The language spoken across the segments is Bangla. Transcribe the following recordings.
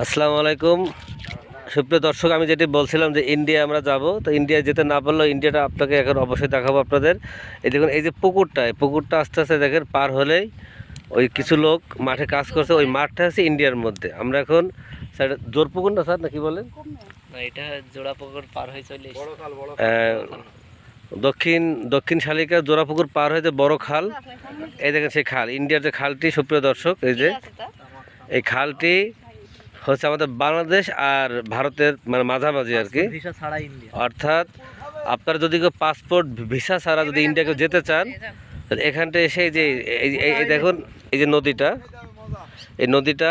আসসালামু আলাইকুম সুপ্রিয় দর্শক, আমি যেটি বলছিলাম যে ইন্ডিয়া আমরা যাব, তো ইন্ডিয়া যেতে না পারলেও ইন্ডিয়াটা আপনাকে এখন অবশ্যই দেখাবো আপনাদের। এই দেখুন, এই যে পুকুরটা, এই পুকুরটা আস্তে আস্তে দেখেন পার হলেই ওই কিছু লোক মাঠে কাজ করছে। ওই মাঠটা আছে ইন্ডিয়ার মধ্যে। আমরা এখন স্যার জোর পুকুর না স্যার, না কি বলেন, না এটা জোড়া পুকুর পার হয়ে চলে দক্ষিণ দক্ষিণ শালিকা জোড়া পুকুর পার হয়ে যে বড় খাল, এই দেখেন সেই খাল, ইন্ডিয়ার যে খালটি। সুপ্রিয় দর্শক, এই যে এই খালটি হচ্ছে আমাদের বাংলাদেশ আর ভারতের মানে মাঝামাঝি আর কি। অর্থাৎ আপনারা যদি কেউ পাসপোর্ট ভিসা ছাড়া যদি ইন্ডিয়াকে যেতে চান, তাহলে এখানটা এসে যে এই দেখুন, এই যে নদীটা, এই নদীটা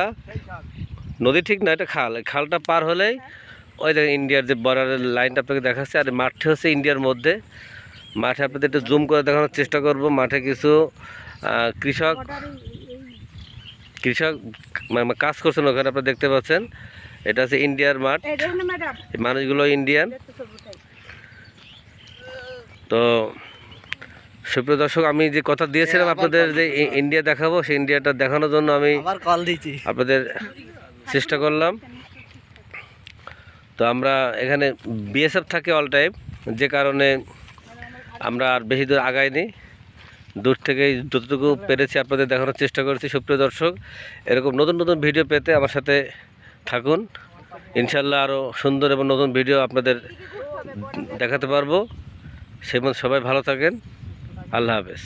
নদী ঠিক না, এটা খাল। এই খালটা পার হলেই ওই দেখেন ইন্ডিয়ার যে বর্ডারের লাইনটা আপনাকে দেখাচ্ছে। আর মাঠটি হচ্ছে ইন্ডিয়ার মধ্যে। মাঠে আপনাদের একটু জুম করে দেখানোর চেষ্টা করব। মাঠে কিছু কৃষক মানে কাজ করছেন ওখানে, আপনারা দেখতে পাচ্ছেন। এটা হচ্ছে ইন্ডিয়ার মাঠ, মানুষগুলো ইন্ডিয়ান। তো সুপ্রিয় দর্শক, আমি যে কথা দিয়েছিলাম আপনাদের যে ইন্ডিয়া দেখাবো, সেই ইন্ডিয়াটা দেখানোর জন্য আমি আপনাদের চেষ্টা করলাম। তো আমরা এখানে বিএসএফ থাকে অল টাইম, যে কারণে আমরা আর বেশি দূর আগাইনি। দূর থেকেই যতটুকু পেরেছি আপনাদের দেখানোর চেষ্টা করেছি। সুপ্রিয় দর্শক, এরকম নতুন নতুন ভিডিও পেতে আমার সাথে থাকুন। ইনশাল্লাহ আরও সুন্দর এবং নতুন ভিডিও আপনাদের দেখাতে পারবো। সেই মতো সবাই ভালো থাকেন। আল্লাহ হাফেজ।